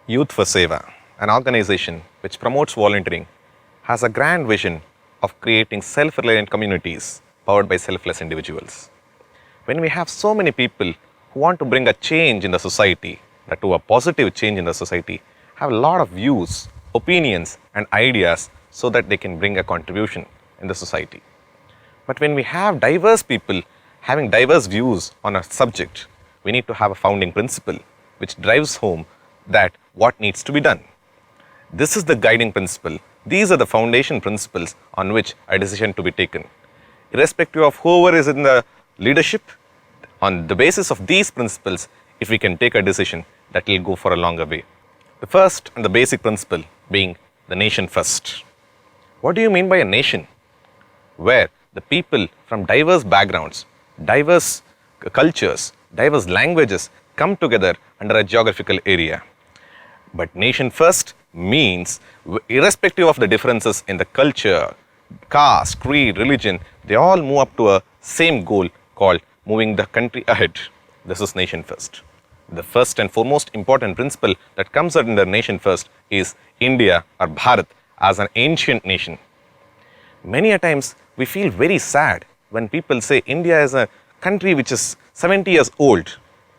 Youth for Seva, an organization which promotes volunteering, has a grand vision of creating self-reliant communities powered by selfless individuals. When we have so many people who want to bring a change in the society, that to a positive change in the society, have a lot of views, opinions and ideas so that they can bring a contribution in the society. But when we have diverse people having diverse views on a subject, we need to have a founding principle which drives home that what needs to be done. This is the guiding principle. These are the foundation principles on which a decision to be taken. Irrespective of whoever is in the leadership, on the basis of these principles, if we can take a decision, that will go for a longer way. The first and the basic principle being the nation first. What do you mean by a nation? Where the people from diverse backgrounds, diverse cultures, diverse languages come together under a geographical area. But nation first means, irrespective of the differences in the culture, caste, creed, religion, they all move up to a same goal called moving the country ahead. This is nation first. The first and foremost important principle that comes under nation first is India or Bharat as an ancient nation. Many a times we feel very sad when people say India is a country which is 70 years old.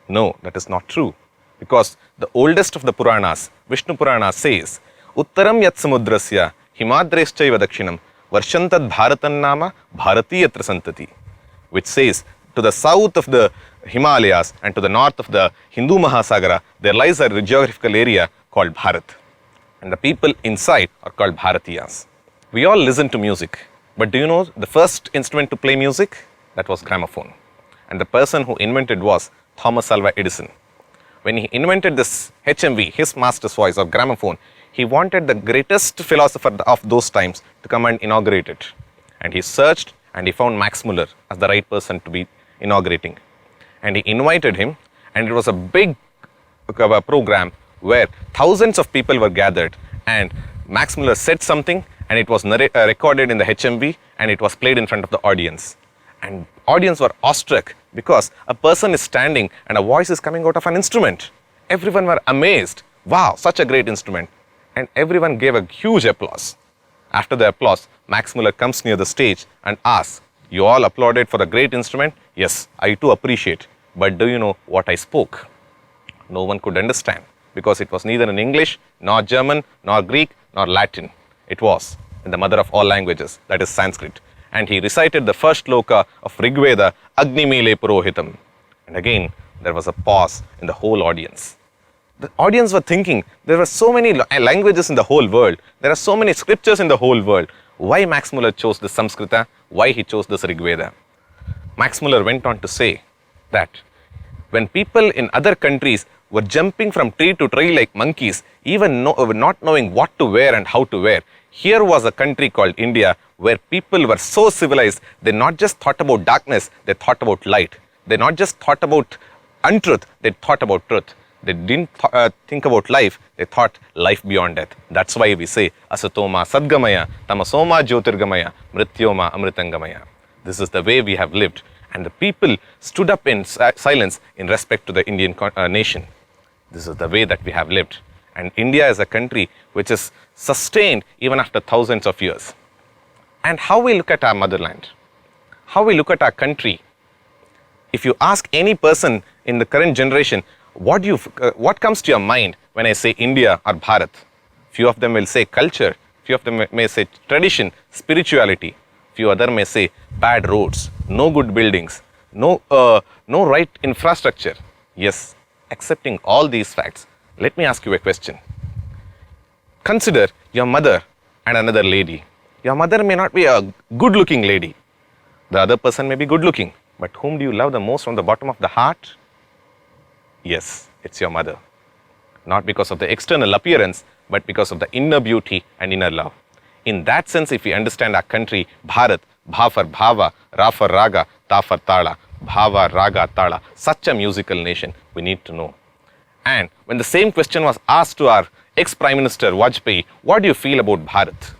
No, that is not true. Because the oldest of the Puranas, Vishnu Purana says, Uttaram yat samudrasya himadreschaiva dakshinam varshantad bharatan nama bharatiyatra santati, which says to the south of the Himalayas and to the north of the Hindu Mahasagara, there lies a geographical area called Bharat. And the people inside are called Bharatiyas. We all listen to music, but do you know the first instrument to play music? That was gramophone. And the person who invented was Thomas Alva Edison. When he invented this HMV, his master's voice or gramophone, he wanted the greatest philosopher of those times to come and inaugurate it. And he searched and he found Max Muller as the right person to be inaugurating. And he invited him, and it was a big program where thousands of people were gathered, and Max Muller said something and it was recorded in the HMV and it was played in front of the audience. And audience were awestruck because a person is standing and a voice is coming out of an instrument. Everyone were amazed. Wow, such a great instrument. And everyone gave a huge applause. After the applause, Max Muller comes near the stage and asks, you all applauded for the great instrument? Yes, I too appreciate. But do you know what I spoke? No one could understand because it was neither in English, nor German, nor Greek, nor Latin. It was in the mother of all languages, that is Sanskrit. And he recited the first shloka of Rigveda, Agni Mile Purohitam. And again, there was a pause in the whole audience. The audience were thinking, there were so many languages in the whole world. There are so many scriptures in the whole world. Why Max Muller chose the Samskrita? Why he chose this Rigveda? Max Muller went on to say that when people in other countries were jumping from tree to tree like monkeys, even not knowing what to wear and how to wear, here was a country called India where people were so civilized, they not just thought about darkness, they thought about light. They not just thought about untruth, they thought about truth. They didn't think about life, they thought life beyond death. That's why we say, Asatoma Sadgamaya, Tamasoma Jyotirgamaya, Mrityoma Amritangamaya. This is the way we have lived. And the people stood up in silence in respect to the Indian nation. This is the way that we have lived. And India is a country which is sustained even after thousands of years. And how we look at our motherland, how we look at our country. If you ask any person in the current generation, what comes to your mind when I say India or Bharat? Few of them will say culture, few of them may say tradition, spirituality, few other may say bad roads, no good buildings, no right infrastructure. Yes, accepting all these facts, let me ask you a question. Consider your mother and another lady. Your mother may not be a good-looking lady. The other person may be good-looking. But whom do you love the most from the bottom of the heart? Yes, it's your mother. Not because of the external appearance, but because of the inner beauty and inner love. In that sense, if we understand our country, Bharat, Bha for Bhava, Ra for Raga, Ta for Tala, Bhava, Raga, Tala, such a musical nation, we need to know. And when the same question was asked to our ex-Prime Minister Vajpayee, what do you feel about Bharat?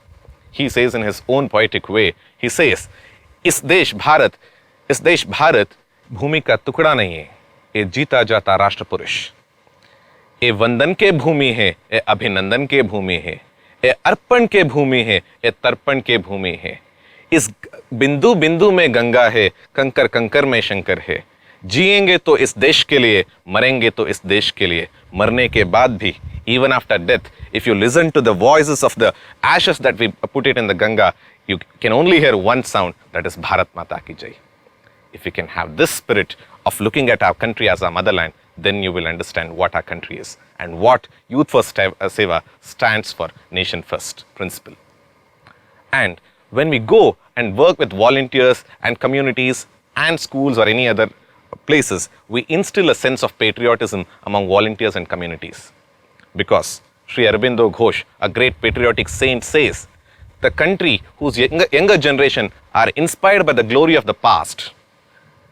He says in his own poetic way, he says, इस देश भारत भूमि का टुकड़ा नहीं है, ये जीता जाता राष्ट्र पुरुष. ये वंदन के भूमि है, ये अभिनंदन के भूमि है, ये अर्पण के भूमि है, ये तर्पण के भूमि है। इस बिंदु बिंदु में गंगा है, कंकर कंकर में शंकर है। जिएंगे तो इस देश के लिए, मरेंगे तो इस देश के लिए। मरने के बाद भी, even after death, if you listen to the voices of the ashes that we put it in the Ganga, you can only hear one sound, that is Bharat Mata Ki Jai. If we can have this spirit of looking at our country as our motherland, then you will understand what our country is and what Youth First Seva stands for, Nation First principle. And when we go and work with volunteers and communities and schools or any other places, we instill a sense of patriotism among volunteers and communities. Because Sri Aurobindo Ghosh, a great patriotic saint, says, the country whose younger generation are inspired by the glory of the past,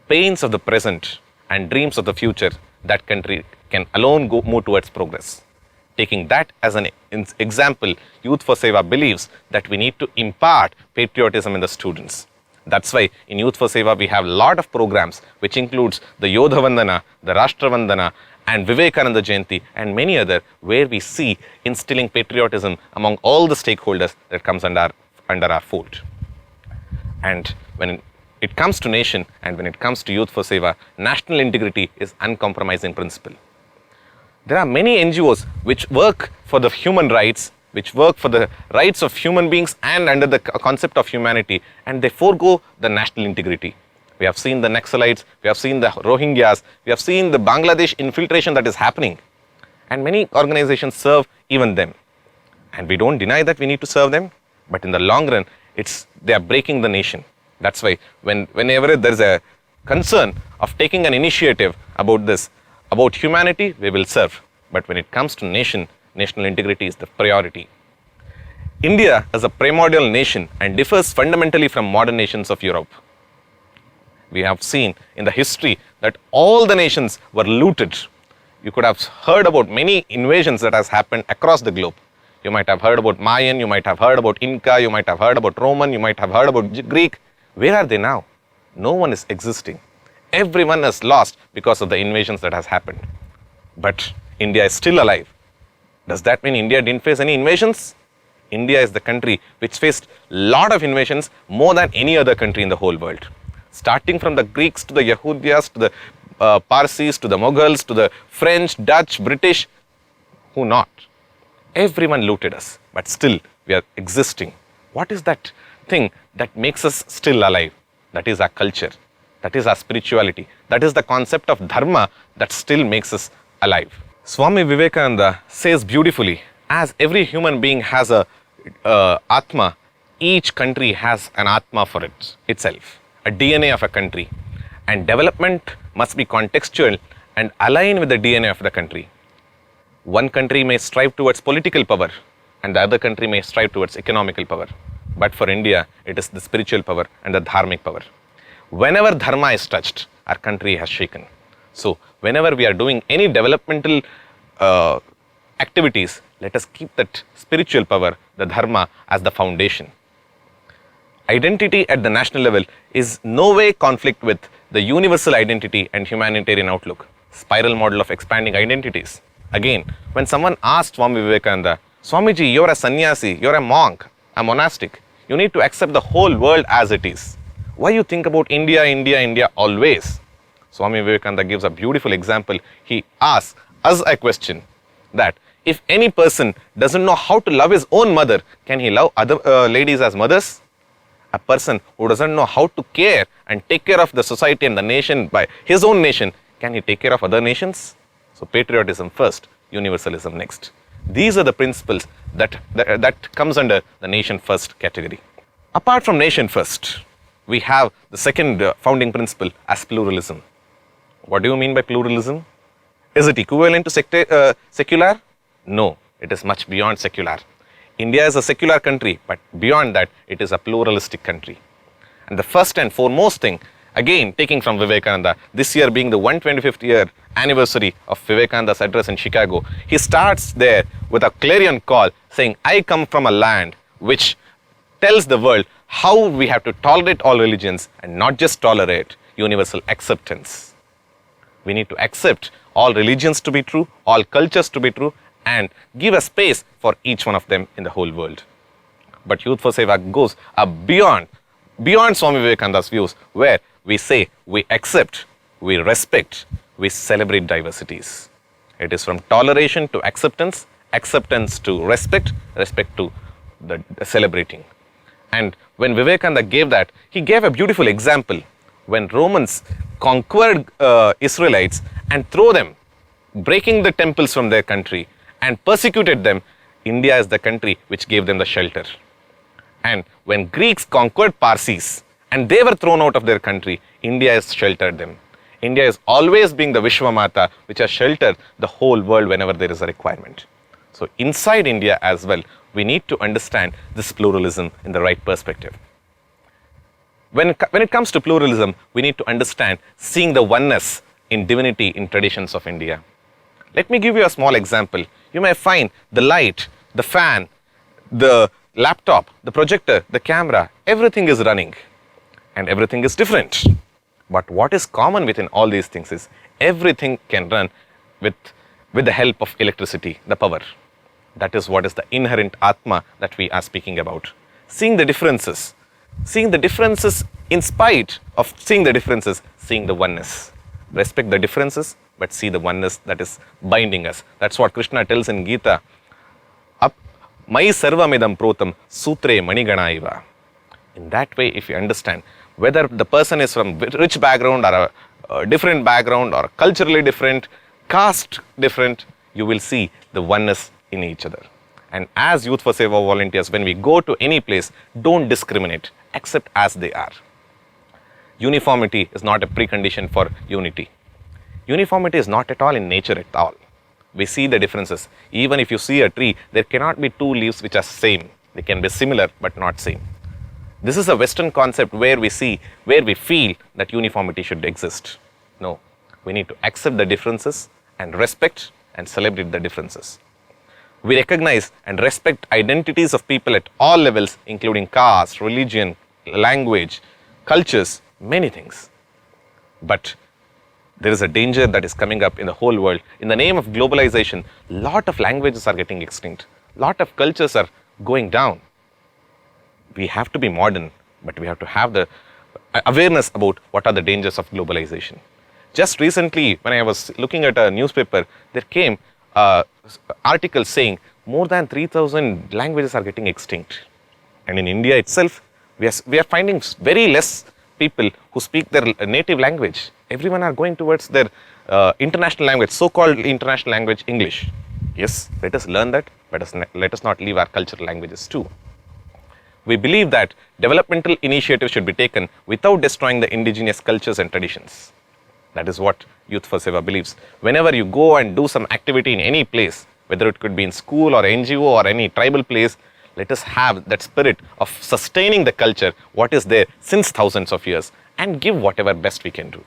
pains of the present and dreams of the future, that country can alone move towards progress. Taking that as an example, Youth for Seva believes that we need to impart patriotism in the students. That's why in Youth for Seva we have a lot of programs which includes the Yodha Vandana, the Rashtra Vandana and Vivekananda Jayanti and many other, where we see instilling patriotism among all the stakeholders that comes under our fold. And when it comes to nation and when it comes to Youth for Seva, national integrity is uncompromising principle. There are many NGOs which work for the human rights, which work for the rights of human beings and under the concept of humanity, and they forego the national integrity. We have seen the Naxalites, we have seen the Rohingyas, we have seen the Bangladesh infiltration that is happening, and many organizations serve even them. And we don't deny that we need to serve them, but in the long run, they are breaking the nation. That's why whenever there is a concern of taking an initiative about this, about humanity, we will serve. But when it comes to nation, national integrity is the priority. India is a primordial nation and differs fundamentally from modern nations of Europe. We have seen in the history that all the nations were looted. You could have heard about many invasions that has happened across the globe. You might have heard about Mayan, you might have heard about Inca, you might have heard about Roman, you might have heard about Greek. Where are they now? No one is existing. Everyone is lost because of the invasions that has happened. But India is still alive. Does that mean India didn't face any invasions? India is the country which faced a lot of invasions, more than any other country in the whole world. Starting from the Greeks to the Yahudias to the Parsis to the Mughals to the French, Dutch, British, who not? Everyone looted us, but still we are existing. What is that thing that makes us still alive? That is our culture. That is our spirituality. That is the concept of dharma that still makes us alive. Swami Vivekananda says beautifully, as every human being has a atma, each country has an atma for itself, a DNA of a country. And development must be contextual and align with the DNA of the country. One country may strive towards political power and the other country may strive towards economical power. But for India, it is the spiritual power and the dharmic power. Whenever dharma is touched, our country has shaken. So, whenever we are doing any developmental activities, let us keep that spiritual power, the dharma, as the foundation. Identity at the national level is no way conflict with the universal identity and humanitarian outlook, spiral model of expanding identities. Again, when someone asked Swami Vivekananda, Swamiji, you're a sannyasi, you're a monk, a monastic, you need to accept the whole world as it is. Why you think about India, India, India always? Swami Vivekananda gives a beautiful example. He asks us a question that if any person doesn't know how to love his own mother, can he love other ladies as mothers? A person who doesn't know how to care and take care of the society and the nation by his own nation, can he take care of other nations? So patriotism first, universalism next. These are the principles that comes under the nation first category. Apart from nation first, we have the second founding principle as pluralism. What do you mean by pluralism? Is it equivalent to secular? No, it is much beyond secular. India is a secular country, but beyond that, it is a pluralistic country. And the first and foremost thing, again taking from Vivekananda, this year being the 125th year anniversary of Vivekananda's address in Chicago, he starts there with a clarion call saying, I come from a land which tells the world how we have to tolerate all religions and not just tolerate, universal acceptance. We need to accept all religions to be true, all cultures to be true, and give a space for each one of them in the whole world. But Youth for Seva goes beyond Swami Vivekananda's views, where we say we accept, we respect, we celebrate diversities. It is from toleration to acceptance, acceptance to respect, respect to the celebrating. And when Vivekananda gave that, he gave a beautiful example. When Romans conquered Israelites and threw them, breaking the temples from their country and persecuted them, India is the country which gave them the shelter. And when Greeks conquered Parsis and they were thrown out of their country, India has sheltered them. India is always being the Vishwamata, which has sheltered the whole world whenever there is a requirement. So inside India as well, we need to understand this pluralism in the right perspective. When it comes to pluralism, we need to understand seeing the oneness in divinity in traditions of India. Let me give you a small example. You may find the light, the fan, the laptop, the projector, the camera, everything is running and everything is different. But what is common within all these things is everything can run with the help of electricity, the power. That is what is the inherent Atma that we are speaking about. Seeing the differences in spite of seeing the differences, seeing the oneness. Respect the differences, but see the oneness that is binding us. That's what Krishna tells in Gita. Mai sarvamidam protam sutre manigana. In that way, if you understand whether the person is from rich background or a different background or culturally different, caste different, you will see the oneness in each other. And as Youth for Seva volunteers, when we go to any place, don't discriminate, accept as they are. Uniformity is not a precondition for unity. Uniformity is not at all in nature at all. We see the differences. Even if you see a tree, there cannot be two leaves which are same. They can be similar but not same. This is a Western concept where we feel that uniformity should exist. No, we need to accept the differences and respect and celebrate the differences. We recognize and respect identities of people at all levels, including caste, religion, language, cultures, many things. But there is a danger that is coming up in the whole world. In the name of globalization, lot of languages are getting extinct. Lot of cultures are going down. We have to be modern, but we have to have the awareness about what are the dangers of globalization. Just recently, when I was looking at a newspaper, there came articles saying more than 3,000 languages are getting extinct. And in India itself, we are finding very less people who speak their native language. Everyone are going towards their international language, so-called international language, English. Yes, let us learn that, but let us not leave our cultural languages too. We believe that developmental initiatives should be taken without destroying the indigenous cultures and traditions. That is what Youth for Seva believes. Whenever you go and do some activity in any place, whether it could be in school or NGO or any tribal place, let us have that spirit of sustaining the culture, what is there since thousands of years, and give whatever best we can do.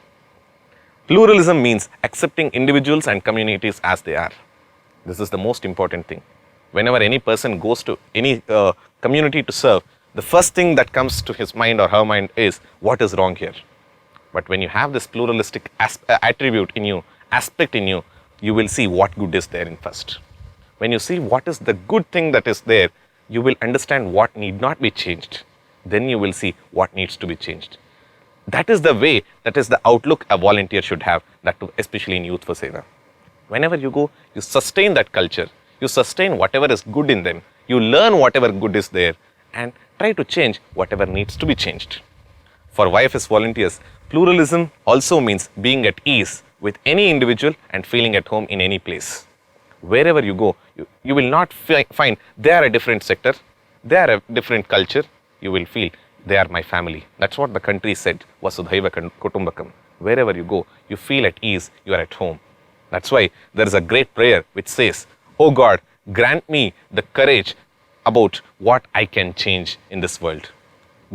Pluralism means accepting individuals and communities as they are. This is the most important thing. Whenever any person goes to any community to serve, the first thing that comes to his mind or her mind is, what is wrong here? But when you have this pluralistic attribute in you, aspect in you, you will see what good is there in first. When you see what is the good thing that is there, you will understand what need not be changed. Then you will see what needs to be changed. That is the way, that is the outlook a volunteer should have, that too, especially in Youth for Seva. Whenever you go, you sustain that culture, you sustain whatever is good in them, you learn whatever good is there, and try to change whatever needs to be changed. For YFS volunteers, pluralism also means being at ease with any individual and feeling at home in any place. Wherever you go, you will not find they are a different sector, they are a different culture, you will feel they are my family. That's what the country said, Vasudhaiva Kutumbakam. Wherever you go, you feel at ease, you are at home. That's why there is a great prayer which says, "Oh God, grant me the courage about what I can change in this world.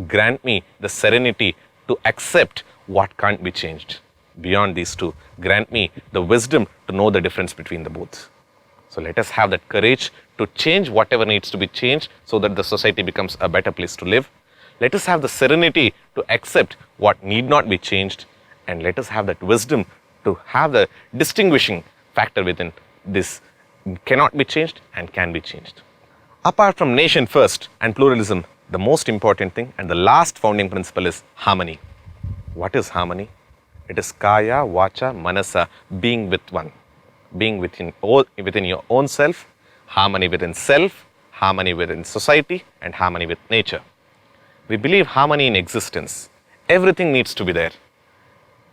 Grant me the serenity to accept what can't be changed. Beyond these two, grant me the wisdom to know the difference between the both." So let us have that courage to change whatever needs to be changed so that the society becomes a better place to live. Let us have the serenity to accept what need not be changed, and let us have that wisdom to have the distinguishing factor within this cannot be changed and can be changed. Apart from nation first and pluralism, the most important thing and the last founding principle is harmony. What is harmony? It is kaya, vacha, manasa, being with one, being within your own self, harmony within self, harmony within society, and harmony with nature. We believe harmony in existence. Everything needs to be there.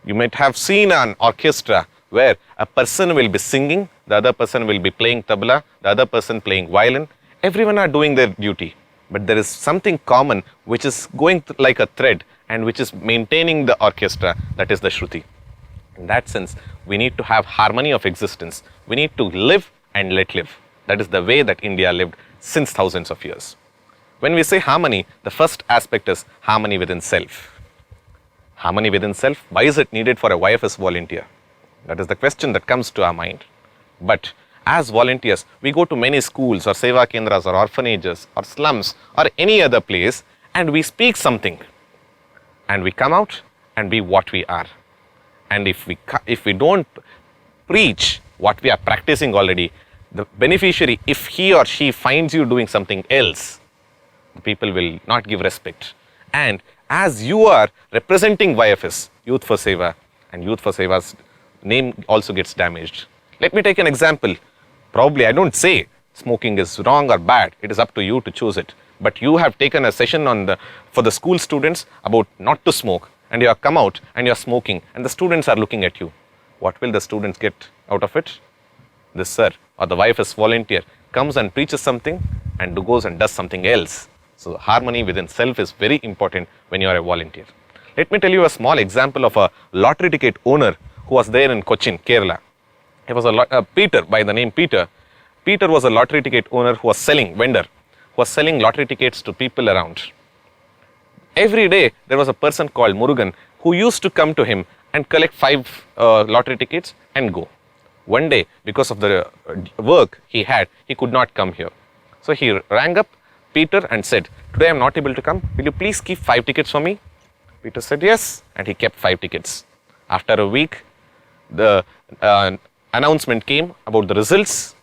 You might have seen an orchestra where a person will be singing, the other person will be playing tabla, the other person playing violin. Everyone are doing their duty, but there is something common which is going like a thread and which is maintaining the orchestra, that is the Shruti. In that sense, we need to have harmony of existence. We need to live and let live. That is the way that India lived since thousands of years. When we say harmony, the first aspect is harmony within self. Harmony within self, why is it needed for a YFS volunteer? That is the question that comes to our mind. But as volunteers, we go to many schools or seva kendras or orphanages or slums or any other place and we speak something. And we come out and be what we are. And if we don't preach what we are practicing already, the beneficiary, if he or she finds you doing something else, the people will not give respect. And as you are representing YFS, Youth for Seva, and Youth for Seva's name also gets damaged. Let me take an example. Probably I don't say smoking is wrong or bad. It is up to you to choose it. But you have taken a session for the school students about not to smoke, and you have come out and you are smoking and the students are looking at you. What will the students get out of it? This sir or the YFS volunteer comes and preaches something and goes and does something else. So harmony within self is very important when you are a volunteer. Let me tell you a small example of a lottery ticket owner who was there in Cochin, Kerala. He was Peter, by the name Peter. Peter was a lottery ticket owner who was vendor, who was selling lottery tickets to people around. Every day there was a person called Murugan who used to come to him and collect 5 lottery tickets and go. One day, because of the work he had, he could not come here. So he rang up Peter and said, "Today I am not able to come. Will you please keep 5 tickets for me?" Peter said yes, and he kept 5 tickets. After a week, the announcement came about the results.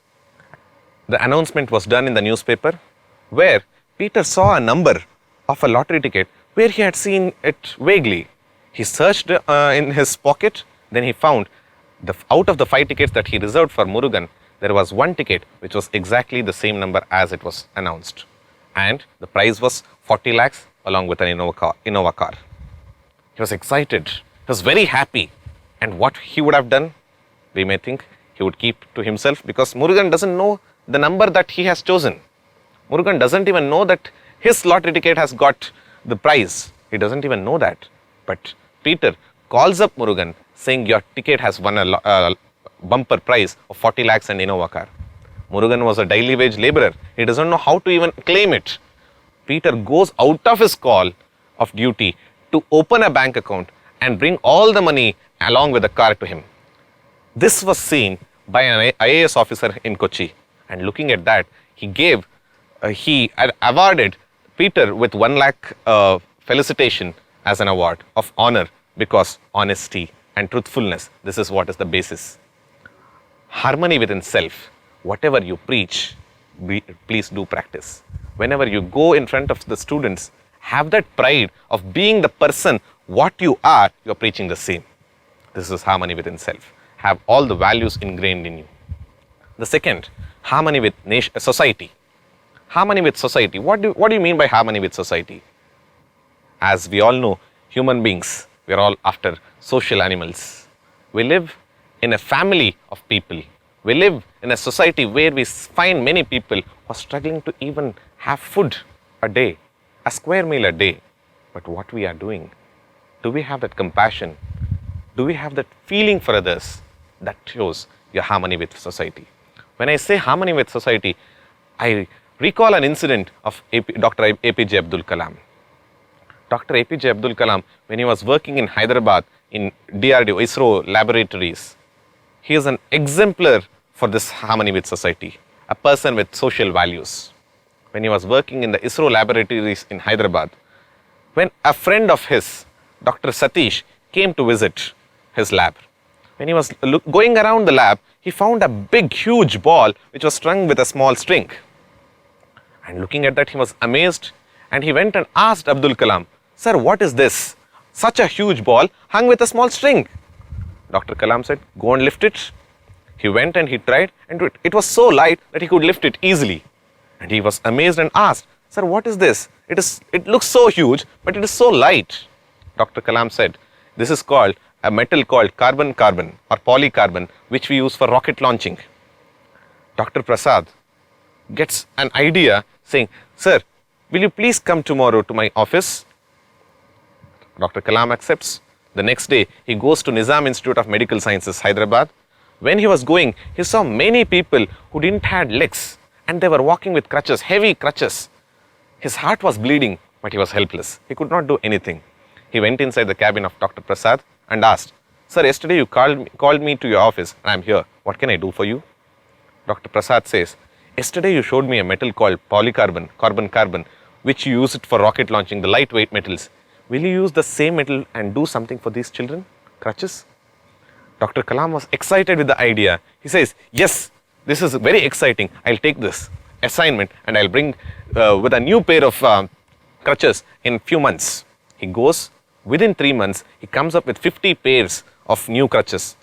The announcement was done in the newspaper where Peter saw a number of a lottery ticket where he had seen it vaguely. He searched in his pocket, then he found out of the 5 tickets that he reserved for Murugan, there was one ticket which was exactly the same number as it was announced. And the prize was 40 lakhs along with an Innova car. He was excited. He was very happy. And what he would have done, we may think he would keep to himself because Murugan doesn't know the number that he has chosen. Murugan doesn't even know that his lottery ticket has got the prize. He doesn't even know that. But Peter calls up Murugan saying your ticket has won a bumper prize of 40 lakhs and Innova car. Murugan was a daily wage laborer. He doesn't know how to even claim it. Peter goes out of his call of duty to open a bank account and bring all the money along with the car to him. This was seen by an IAS officer in Kochi, and looking at that, he awarded Peter with 1 lakh felicitation as an award of honor because honesty and truthfulness, this is what is the basis. Harmony within self, whatever you preach, please do practice. Whenever you go in front of the students, have that pride of being the person what you are preaching the same. This is harmony within self. Have all the values ingrained in you. The second, harmony with society. Harmony with society. What do you mean by harmony with society? As we all know, human beings, we are all after social animals. We live in a family of people. We live in a society where we find many people who are struggling to even have food a day, a square meal a day. But what we are doing, do we have that compassion? Do we have that feeling for others? That shows your harmony with society. When I say harmony with society, I recall an incident of Dr. APJ Abdul Kalam. Dr. APJ Abdul Kalam, when he was working in Hyderabad in DRDO, ISRO laboratories, he is an exemplar for this harmony with society, a person with social values. When he was working in the ISRO laboratories in Hyderabad, when a friend of his, Dr. Satish, came to visit his lab, When he was going around the lab, he found a big, huge ball which was strung with a small string. And looking at that, he was amazed, and he went and asked Abdul Kalam, "Sir, what is this? Such a huge ball hung with a small string." Dr. Kalam said, "Go and lift it." He went and he tried, and it was so light that he could lift it easily. And he was amazed and asked, "Sir, what is this? It looks so huge, but it is so light." Dr. Kalam said, "This is called a metal called carbon-carbon or polycarbon, which we use for rocket launching." Dr. Prasad gets an idea saying, "Sir, will you please come tomorrow to my office?" Dr. Kalam accepts. The next day, he goes to Nizam Institute of Medical Sciences, Hyderabad. When he was going, he saw many people who didn't have legs, and they were walking with crutches, heavy crutches. His heart was bleeding, but he was helpless. He could not do anything. He went inside the cabin of Dr. Prasad and asked, "Sir, yesterday you called me to your office, and I am here. What can I do for you?" Dr. Prasad says, "Yesterday you showed me a metal called polycarbon, carbon-carbon, which you use it for rocket launching, the lightweight metals. Will you use the same metal and do something for these children, crutches?" Dr. Kalam was excited with the idea. He says, "Yes, this is very exciting. I'll take this assignment and I'll bring with a new pair of crutches in few months." He goes, within 3 months, he comes up with 50 pairs of new crutches.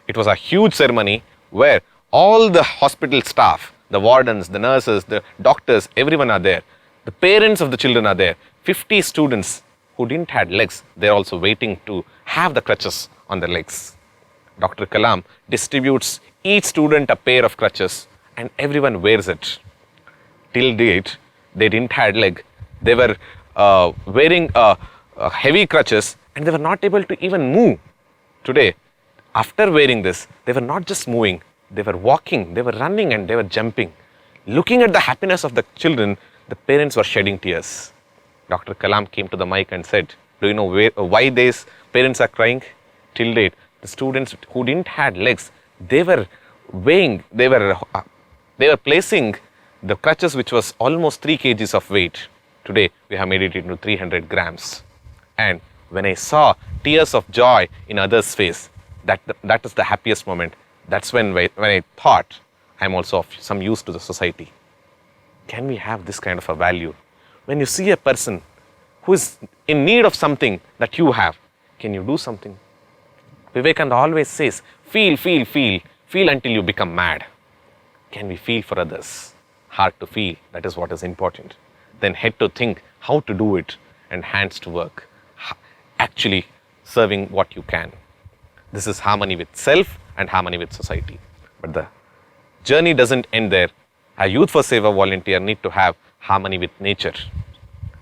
It was a huge ceremony where all the hospital staff, the wardens, the nurses, the doctors, everyone are there. The parents of the children are there. 50 students who didn't have legs, they're also waiting to have the crutches on their legs. Dr. Kalam distributes each student a pair of crutches and everyone wears it. Till date, they didn't have leg. They were wearing heavy crutches and they were not able to even move. Today, after wearing this, they were not just moving, they were walking, they were running and they were jumping. Looking at the happiness of the children, the parents were shedding tears. Dr. Kalam came to the mic and said, "Do you know why these parents are crying?" Till date, the students who didn't have legs, they were weighing, they were placing the crutches which was almost 3 kgs of weight. Today, we have made it into 300 grams. And when I saw tears of joy in others' face, that is the happiest moment. That's when I thought, I'm also of some use to the society. Can we have this kind of a value? When you see a person who is in need of something that you have, can you do something? Vivekananda always says, feel, feel, feel, feel until you become mad. Can we feel for others? Heart to feel, that is what is important. Then head to think how to do it and hands to work, actually serving what you can. This is harmony with self and harmony with society. But the journey doesn't end there. A Youth for Seva volunteer need to have harmony with nature.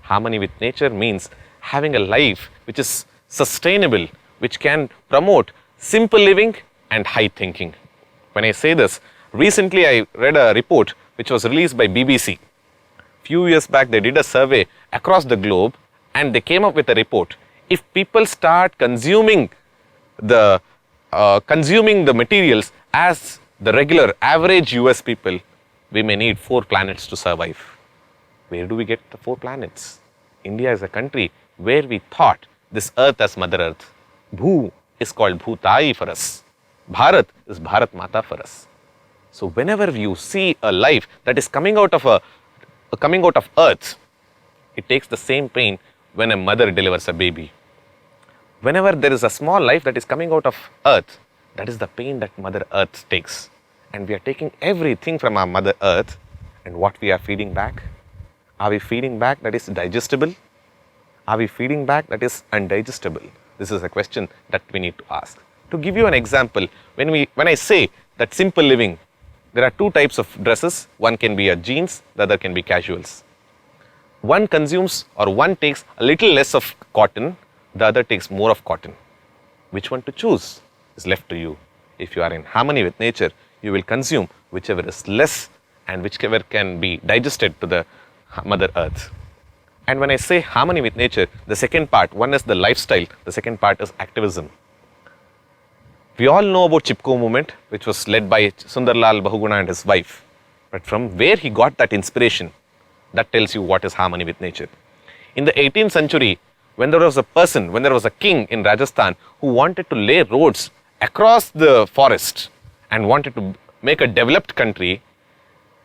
Harmony with nature means having a life which is sustainable, which can promote simple living and high thinking. When I say this, recently I read a report which was released by BBC. Few years back they did a survey across the globe and they came up with a report. If people start consuming the materials as the regular average US people, we may need 4 planets to survive. Where do we get the 4 planets? India is a country where we thought this earth as Mother Earth. Bhu is called Bhutai for us. Bharat is Bharat Mata for us. So whenever you see a life that is coming out of earth, it takes the same pain when a mother delivers a baby. Whenever there is a small life that is coming out of earth, that is the pain that Mother Earth takes. And we are taking everything from our Mother Earth, and what we are feeding back? Are we feeding back that is digestible? Are we feeding back that is undigestible? This is a question that we need to ask. To give you an example, when I say that simple living, there are 2 types of dresses. One can be a jeans, the other can be casuals. One consumes or one takes a little less of cotton, the other takes more of cotton. Which one to choose is left to you. If you are in harmony with nature, you will consume whichever is less and whichever can be digested to the Mother Earth. And when I say harmony with nature, the second part, one is the lifestyle, the second part is activism. We all know about Chipko movement, which was led by Sundarlal Bahuguna and his wife. But from where he got that inspiration, that tells you what is harmony with nature. In the 18th century, when there was a king in Rajasthan who wanted to lay roads across the forest and wanted to make a developed country,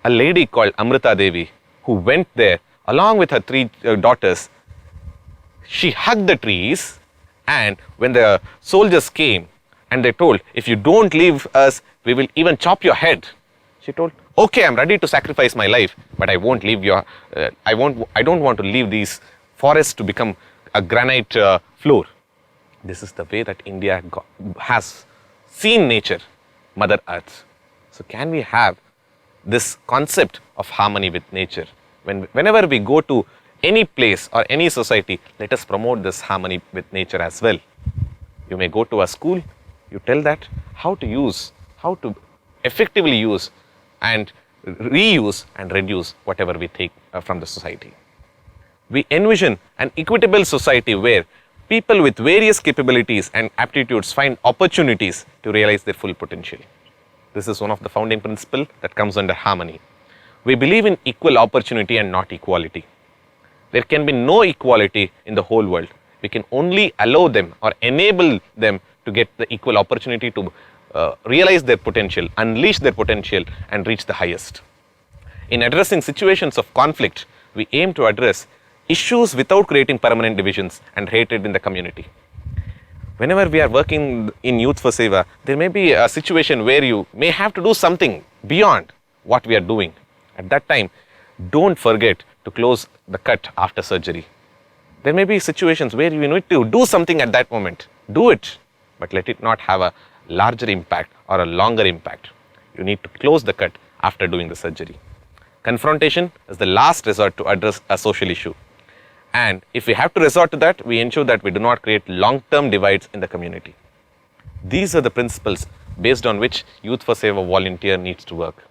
a lady called Amrita Devi, who went there along with her three daughters, she hugged the trees, and when the soldiers came and they told, if you don't leave us, we will even chop your head. She told, okay, I'm ready to sacrifice my life, but I won't leave your, I don't want to leave these forests to become a granite floor. This is the way that India has seen nature, Mother Earth. So can we have this concept of harmony with nature? Whenever we go to any place or any society, let us promote this harmony with nature as well. You may go to a school, you tell that how to effectively use and reuse and reduce whatever we take from the society. We envision an equitable society where people with various capabilities and aptitudes find opportunities to realize their full potential. This is one of the founding principles that comes under harmony. We believe in equal opportunity and not equality. There can be no equality in the whole world. We can only allow them or enable them to get the equal opportunity to realize their potential, unleash their potential, and reach the highest. In addressing situations of conflict, we aim to address issues without creating permanent divisions and hatred in the community. Whenever we are working in Youth for Seva, there may be a situation where you may have to do something beyond what we are doing. At that time, don't forget to close the cut after surgery. There may be situations where you need to do something at that moment. Do it, but let it not have a larger impact or a longer impact. You need to close the cut after doing the surgery. Confrontation is the last resort to address a social issue. And if we have to resort to that, we ensure that we do not create long-term divides in the community. These are the principles based on which Youth for Seva volunteer needs to work.